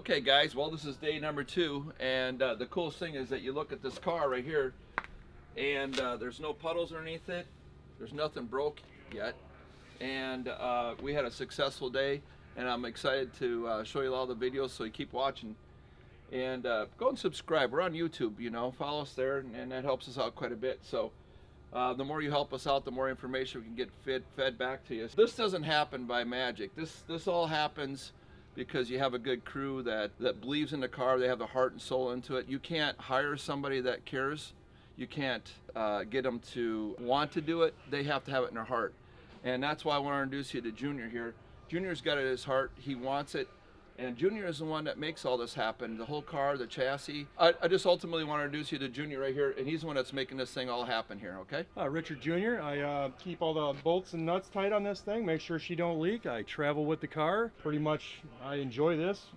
Okay guys, well this is day number 2, and the coolest thing is that you look at this car right here and there's no puddles underneath it, there's nothing broke yet, and we had a successful day, and I'm excited to show you all the videos, so you keep watching. And go and subscribe. We're on YouTube, you know, follow us there, and that helps us out quite a bit. So the more you help us out, the more information we can get fed back to you. This doesn't happen by magic. This all happens because you have a good crew that believes in the car. They have the heart and soul into it. You can't hire somebody that cares. You can't get them to want to do it. They have to have it in their heart. And that's why I want to introduce you to Junior here. Junior's got it in his heart. He wants it. And Junior is the one that makes all this happen. The whole car, the chassis. I just ultimately want to introduce you to Junior right here, and he's the one that's making this thing all happen here, okay? Richard Jr. I keep all the bolts and nuts tight on this thing, make sure she don't leak. I travel with the car. Pretty much, I enjoy this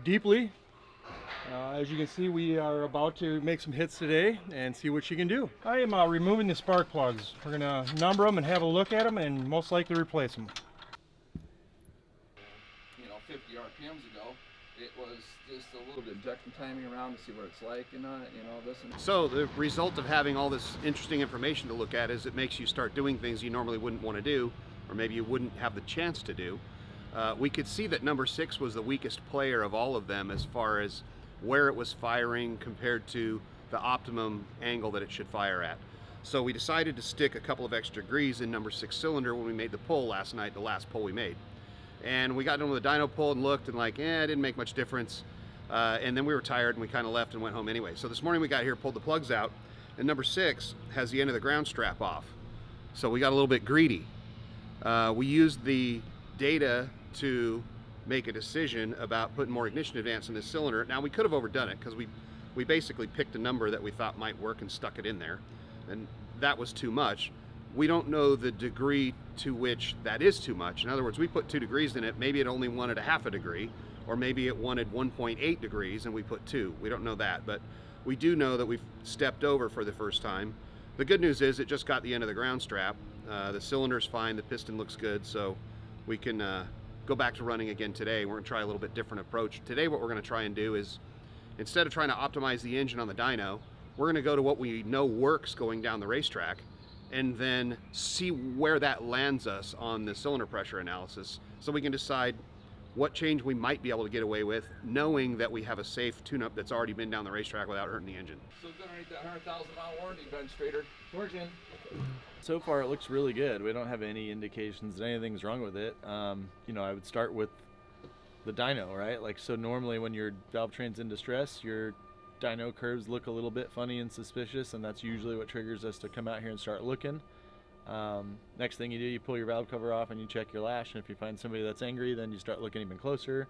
deeply. As you can see, we are about to make some hits today and see what she can do. I am removing the spark plugs. We're gonna number them and have a look at them and most likely replace them. 50 RPMs ago, it was just a little bit injecting timing around to see what it's like, you know, this and so the result of having all this interesting information to look at is it makes you start doing things you normally wouldn't want to do, or maybe you wouldn't have the chance to do. We could see that number 6 was the weakest player of all of them as far as where it was firing compared to the optimum angle that it should fire at. So we decided to stick a couple of extra degrees in number 6 cylinder when we made the pull last night, the last pull we made. And we got done with the dyno pull and looked and like, it didn't make much difference. And then we were tired and we kind of left and went home anyway. So this morning we got here, pulled the plugs out, and number 6 has the end of the ground strap off. So we got a little bit greedy. We used the data to make a decision about putting more ignition advance in this cylinder. Now we could have overdone it because we basically picked a number that we thought might work and stuck it in there. And that was too much. We don't know the degree to which that is too much. In other words, we put 2 degrees in it, maybe it only wanted a half a degree, or maybe it wanted 1.8 degrees and we put 2. We don't know that, but we do know that we've stepped over for the first time. The good news is it just got the end of the ground strap. The cylinder's fine, the piston looks good, so we can go back to running again today. We're gonna try a little bit different approach. Today what we're gonna try and do is, instead of trying to optimize the engine on the dyno, we're gonna go to what we know works going down the racetrack, and then see where that lands us on the cylinder pressure analysis, so we can decide what change we might be able to get away with, knowing that we have a safe tune-up that's already been down the racetrack without hurting the engine. So it's underneath that 100,000 mile warranty, Ben Strader. Working. So far it looks really good. We don't have any indications that anything's wrong with it. You know, I would start with the dyno, right? Like, so normally when your valve train's in distress, your dyno curves look a little bit funny and suspicious, and that's usually what triggers us to come out here and start looking. Next thing you do, you pull your valve cover off and you check your lash, and if you find somebody that's angry, then you start looking even closer.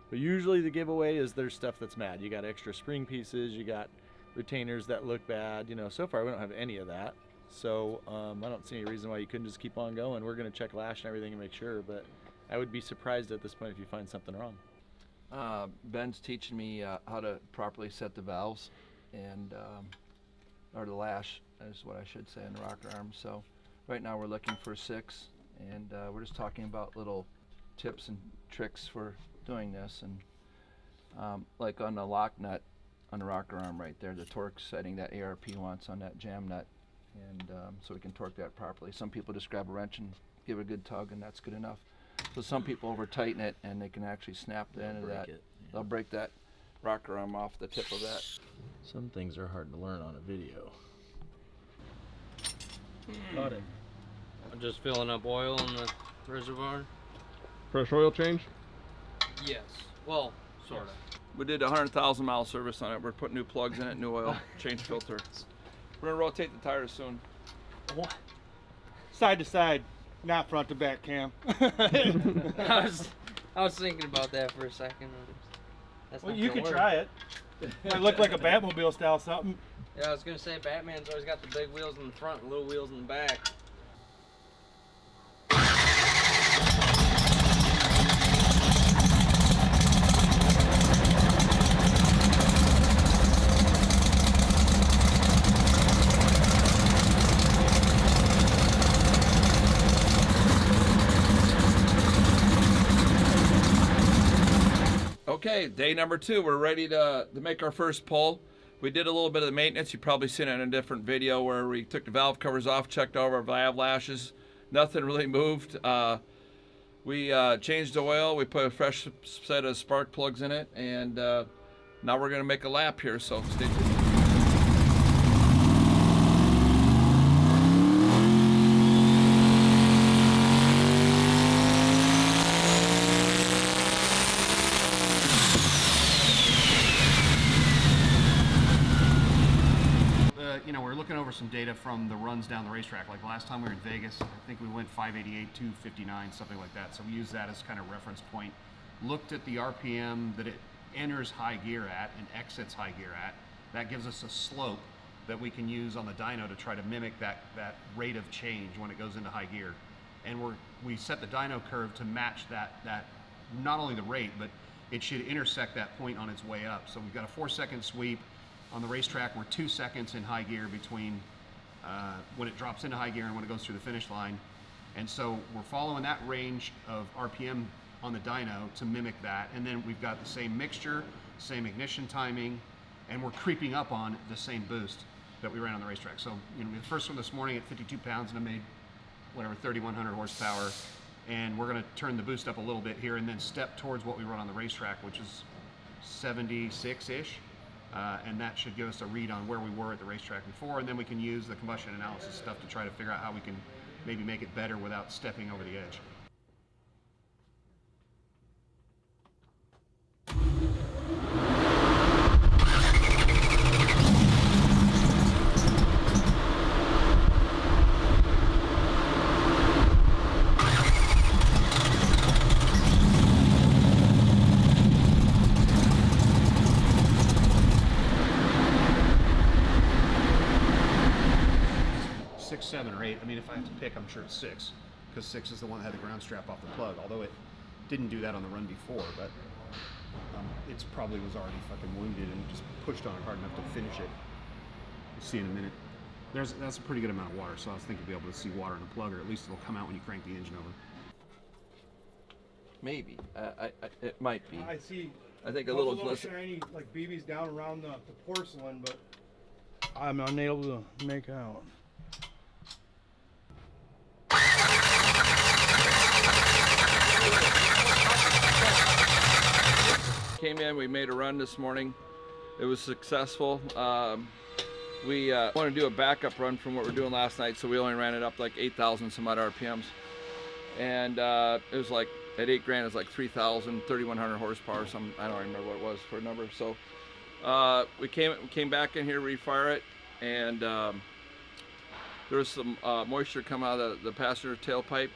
But usually the giveaway is there's stuff that's mad. You got extra spring pieces, you got retainers that look bad. You know, so far we don't have any of that, so I don't see any reason why you couldn't just keep on going. We're going to check lash and everything and make sure, but I would be surprised at this point if you find something wrong. Ben's teaching me how to properly set the valves, and or the lash is what I should say, in the rocker arm. So right now we're looking for 6, and we're just talking about little tips and tricks for doing this. And like on the lock nut on the rocker arm right there, the torque setting that ARP wants on that jam nut, and so we can torque that properly. Some people just grab a wrench and give it a good tug, and that's good enough. So some people over tighten it and they can actually snap the end of that. They'll break that rocker arm off the tip of that. Some things are hard to learn on a video. Got it. I'm just filling up oil in the reservoir. Fresh oil change? Yes. Well, sort of. We did a 100,000 mile service on it. We're putting new plugs in it, new oil, change filter. We're gonna rotate the tires soon. What? Side to side, not front to back, Cam. I was thinking about that for a second. That's Well, not you gonna can work. try it. Might look like a Batmobile style something. Yeah, I was gonna say Batman's always got the big wheels in the front and little wheels in the back. Okay, Okay, day number 2. We're ready to make our first pull. We did a little bit of the maintenance. You've probably seen it in a different video where we took the valve covers off, checked over our valve lashes. Nothing really moved. We changed the oil. We put a fresh set of spark plugs in it, and now we're going to make a lap here, so stay tuned. You know, we're looking over some data from the runs down the racetrack. Like last time we were in Vegas, I think we went 588, 259, something like that. So we used that as kind of reference point. Looked at the RPM that it enters high gear at and exits high gear at. That gives us a slope that we can use on the dyno to try to mimic that rate of change when it goes into high gear. And we set the dyno curve to match that not only the rate, but it should intersect that point on its way up. So we've got a 4-second sweep. On the racetrack, we're 2 seconds in high gear between when it drops into high gear and when it goes through the finish line. And so we're following that range of RPM on the dyno to mimic that. And then we've got the same mixture, same ignition timing, and we're creeping up on the same boost that we ran on the racetrack. So, you know, the first one this morning at 52 pounds and I made, whatever, 3,100 horsepower. And we're gonna turn the boost up a little bit here and then step towards what we run on the racetrack, which is 76-ish. And that should give us a read on where we were at the racetrack before, and then we can use the combustion analysis stuff to try to figure out how we can maybe make it better without stepping over the edge. 6, 7, or 8. I mean, if I have to pick, I'm sure it's 6, because 6 is the one that had the ground strap off the plug, although it didn't do that on the run before, but it's probably was already fucking wounded and just pushed on it hard enough to finish it. You'll see in a minute. That's a pretty good amount of water, so I was thinking we'll be able to see water in the plug, or at least it'll come out when you crank the engine over. Maybe. It might be. I see. I think a little glisten. shiny, like BBs down around the porcelain, but I'm unable to make out. Came in, we made a run this morning. It was successful. We want to do a backup run from what we were doing last night, so we only ran it up like 8,000 some odd RPMs. And it was like, at 8 grand, it's like 3,000, 3,100 horsepower, some, I don't remember what it was for a number. So we came back in here to refire it, and there was some moisture come out of the passenger tailpipe.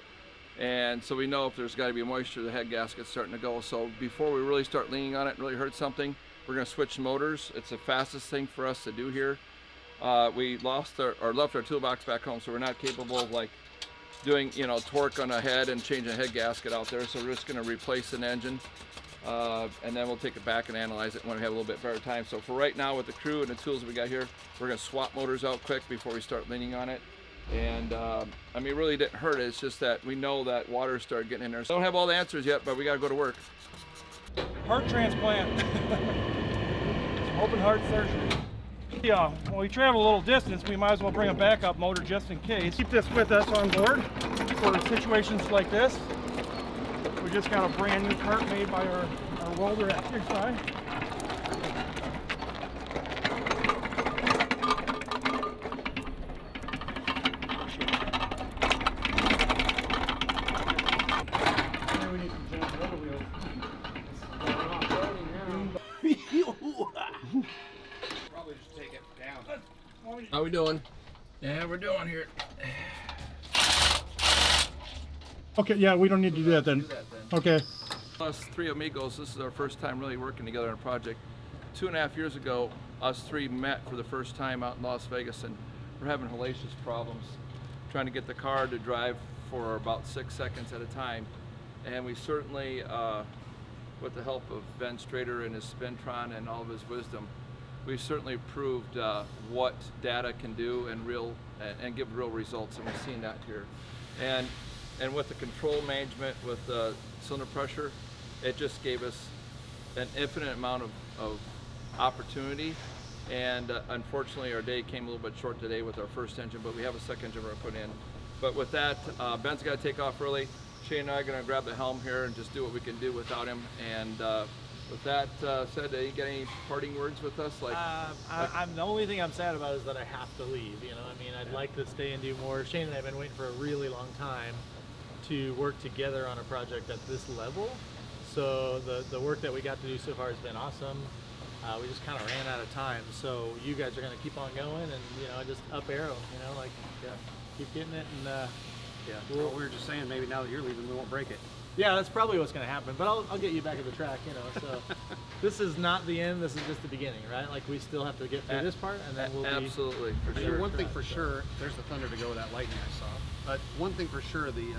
And so we know if there's got to be moisture, the head gasket's starting to go. So before we really start leaning on it and really hurt something, we're going to switch motors. It's the fastest thing for us to do here. We left our toolbox back home, so we're not capable of like doing, you know, torque on a head and changing a head gasket out there. So we're just going to replace an engine, and then we'll take it back and analyze it when we have a little bit better time. So for right now, with the crew and the tools that we got here, we're going to swap motors out quick before we start leaning on it. And I mean, it really didn't hurt it. It's just that we know that water started getting in there. So I don't have all the answers yet, but we got to go to work. Heart transplant. Open heart surgery. Yeah, when we travel a little distance, we might as well bring a backup motor just in case. Keep this with us on board for situations like this. We just got a brand new cart made by our welder at Kickside. Probably just take it down. How we doing? Yeah, we're doing here. Okay, yeah, we don't need to do that then. Okay. Us three amigos, this is our first time really working together on a project. 2.5 years ago, us three met for the first time out in Las Vegas, and we're having hellacious problems trying to get the car to drive for about 6 seconds at a time. And we certainly, with the help of Ben Strader and his Spintron and all of his wisdom, we've certainly proved what data can do and give real results, and we've seen that here. And with the control management, with the cylinder pressure, it just gave us an infinite amount of opportunity. And unfortunately, our day came a little bit short today with our first engine, but we have a second engine we're going to put in. But with that, Ben's got to take off early. Shane and I are going to grab the helm here and just do what we can do without him. And with that said, you got any parting words with us? I'm the only thing I'm sad about is that I have to leave. You know, I mean, I'd like to stay and do more. Shane and I have been waiting for a really long time to work together on a project at this level. So the work that we got to do so far has been awesome. We just kind of ran out of time. So you guys are going to keep on going and, you know, just up arrow, you know, like keep getting it. And Well, we were just saying maybe now that you're leaving, we won't break it. yeah, that's probably what's going to happen. But I'll get you back at the track, you know. So this is not the end. This is just the beginning, right? Like we still have to get through this part, and then we'll absolutely, be for I mean, sure. one thing for sure, there's the thunder to go with that lightning I saw. But one thing for sure, the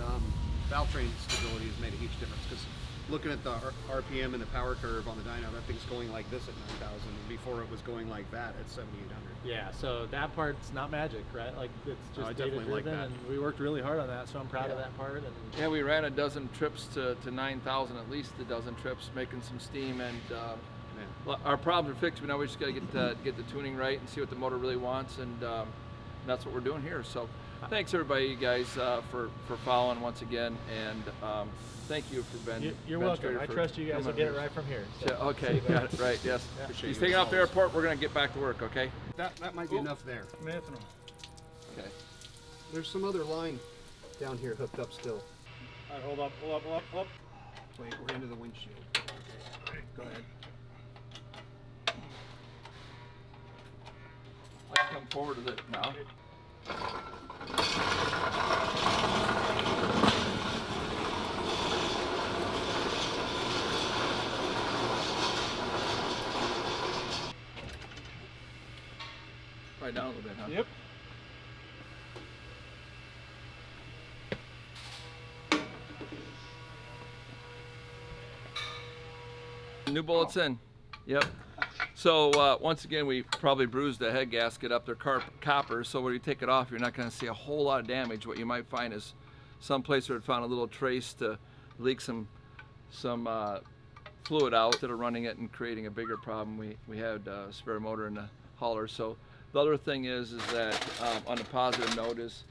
valve train stability has made a huge difference because looking at the RPM and the power curve on the dyno, that thing's going like this at 9,000, and before it was going like that at 7,800. Yeah, so that part's not magic, right? Like it's just I data definitely like driven, that. and we worked really hard on that. So I'm proud of that part. And Yeah, we ran a dozen trips to 9,000, at least a dozen trips, making some steam, and our problems are fixed. We now we just got to get the tuning right and see what the motor really wants, and that's what we're doing here. So thanks everybody, you guys, for following once again, and thank you for Ben. you're Ben welcome. Strader I for trust you guys will coming get it here. right from here. Yeah, okay, got it right. Yes, Appreciate he's you taking as off the always. airport. We're gonna get back to work. Okay. That might be enough there. Okay. There's some other line down here hooked up still. All right, hold up. Wait, we're into the windshield. Go ahead. I can come forward with it now. Right down a little bit, huh? Yep. New bullets in. Yep. So once again, we probably bruised the head gasket up their copper. So when you take it off, you're not going to see a whole lot of damage. What you might find is some place where it found a little trace to leak some fluid out instead of running it and creating a bigger problem. We had a spare motor in the hauler. So the other thing is that on a positive note is,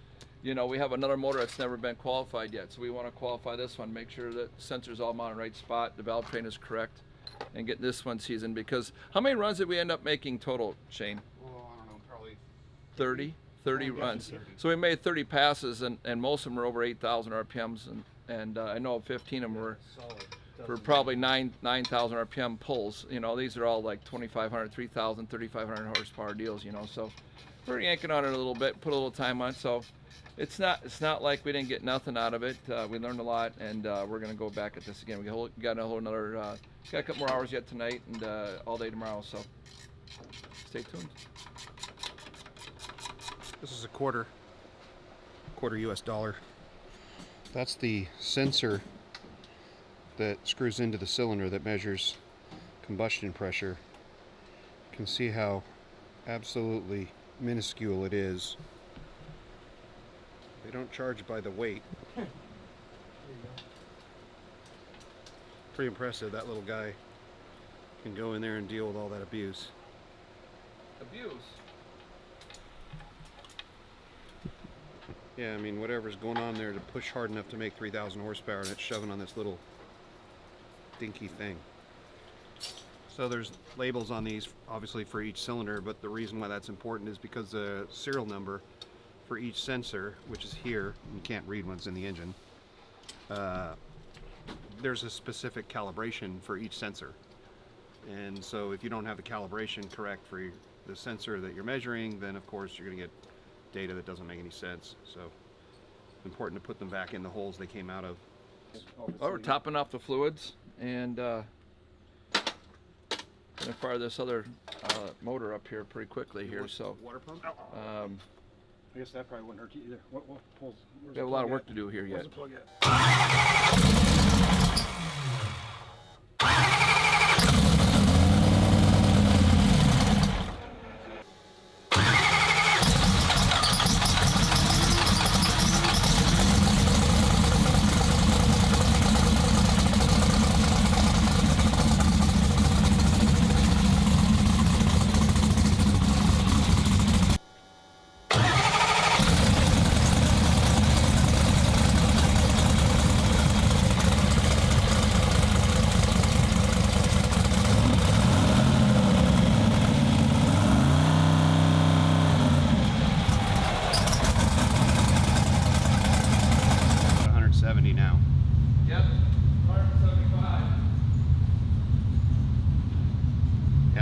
you know, we have another motor that's never been qualified yet. So we want to qualify this one, make sure that sensor's all mounted in the right spot, the valve train is correct, and get this one seasoned. Because how many runs did we end up making total, Shane? Oh, I don't know, probably 30 runs. So we made 30 passes, and most of them were over 8,000 RPMs, and I know 15 of them were solid. for probably 9,000 RPM pulls. You know, these are all like 2,500, 3,000, 3,500 horsepower deals. You know, so we're yanking on it a little bit, put a little time on it. So it's not like we didn't get nothing out of it. We learned a lot, and we're gonna go back at this again. We got got a couple more hours yet tonight, and all day tomorrow. So stay tuned. This is a quarter US dollar. That's the sensor that screws into the cylinder that measures combustion pressure. You can see how absolutely minuscule it is. They don't charge by the weight. Pretty impressive. That little guy can go in there and deal with all that abuse. Abuse. Yeah, I mean, whatever's going on there to push hard enough to make 3,000 horsepower, and it's shoving on this little dinky thing. So there's labels on these, obviously, for each cylinder, but the reason why that's important is because the serial number for each sensor, which is here, you can't read when it's in the engine, there's a specific calibration for each sensor. And so if you don't have the calibration correct for the sensor that you're measuring, then of course you're going to get data that doesn't make any sense. So it's important to put them back in the holes they came out of. Well, we're topping off the fluids, and gonna fire this other motor up here pretty quickly here. So Water pump? I guess that probably wouldn't hurt you either. What pulls? we have a lot of work to do here yet. Where's the plug at?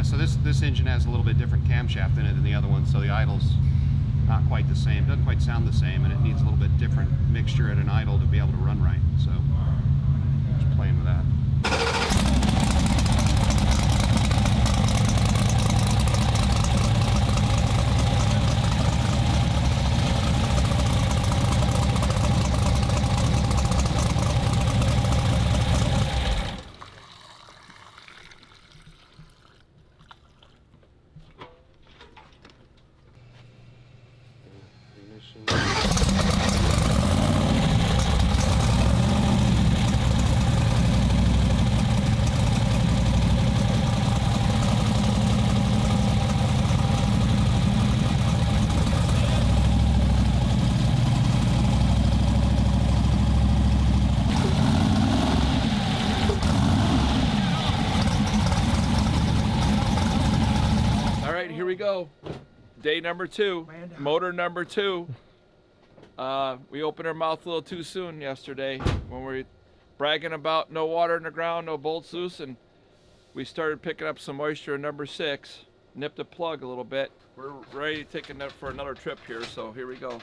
Yeah, so this engine has a little bit different camshaft in it than the other one, so the idle's not quite the same, doesn't quite sound the same, and it needs a little bit different mixture at an idle to be able to run right. So just playing with that. Here we go. Day number 2, motor number 2. We opened our mouth a little too soon yesterday when we were bragging about no water in the ground, no bolts loose, and we started picking up some moisture in number 6. Nipped the plug a little bit. We're ready to take it for another trip here, so here we go.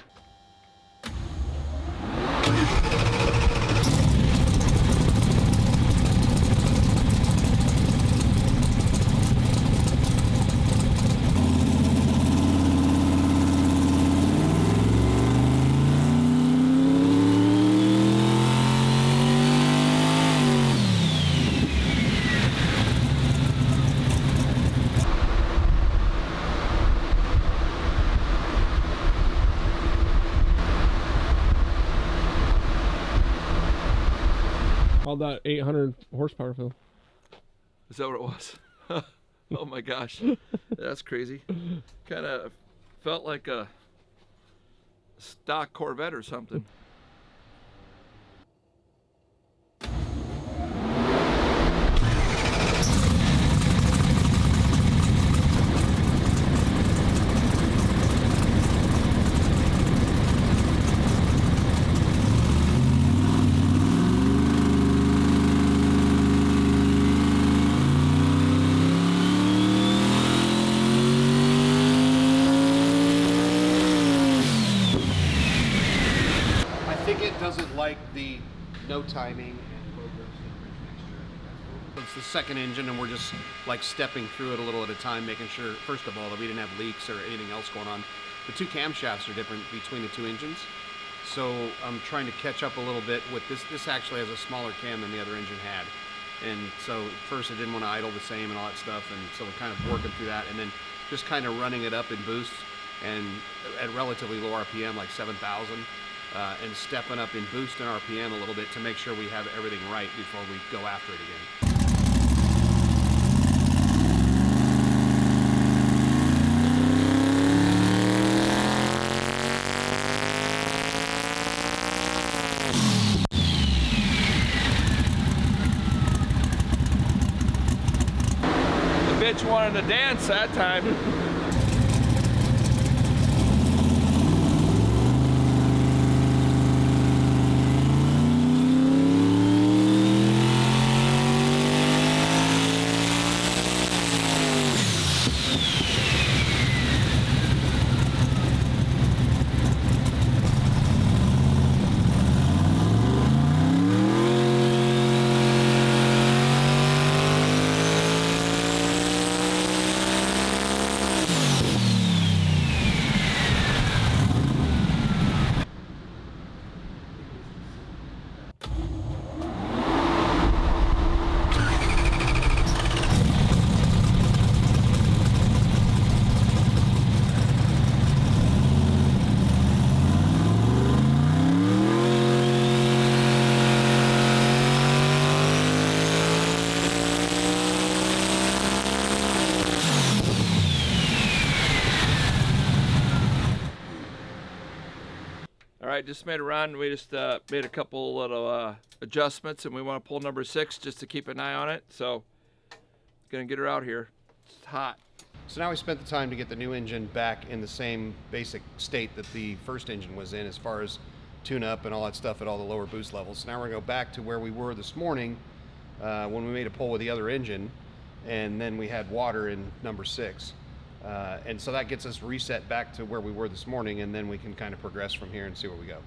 All that 800 horsepower, Phil. Is that what it was? Oh my gosh, that's crazy. Kind of felt like a stock Corvette or something. Doesn't like the no timing and low gross mixture. It's the second engine, and we're just like stepping through it a little at a time, making sure, first of all, that we didn't have leaks or anything else going on. The 2 camshafts are different between the 2 engines, so I'm trying to catch up a little bit with this. This actually has a smaller cam than the other engine had, and so at first I didn't want to idle the same and all that stuff, and so we're kind of working through that, and then just kind of running it up in boost and at relatively low RPM, like 7,000. And stepping up in boost and RPM a little bit to make sure we have everything right before we go after it again. The bitch wanted to dance that time. Alright, just made a run. We just made a couple little adjustments, and we want to pull number 6 just to keep an eye on it. So, gonna get her out here. It's hot. So now we spent the time to get the new engine back in the same basic state that the first engine was in as far as tune up and all that stuff at all the lower boost levels. So now we're gonna go back to where we were this morning when we made a pull with the other engine and then we had water in number 6. And so that gets us reset back to where we were this morning, and then we can kind of progress from here and see where we go.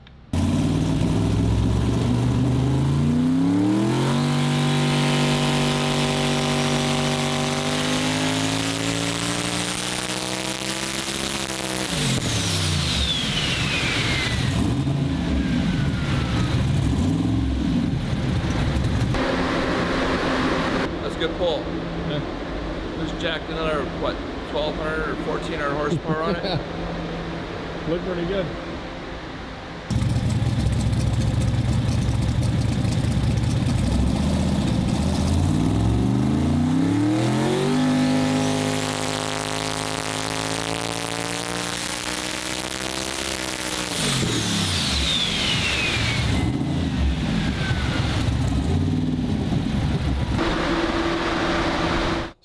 That's a good pull. Yeah. Just jacked another, what, 1,200 or 1,400 horsepower on it? Looked pretty good.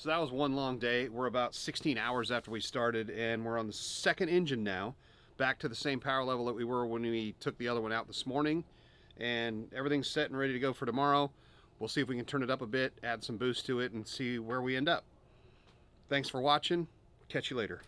So that was one long day. We're about 16 hours after we started, and we're on the second engine now, back to the same power level that we were when we took the other one out this morning, and everything's set and ready to go for tomorrow. We'll see if we can turn it up a bit, add some boost to it, and see where we end up. Thanks for watching. Catch you later.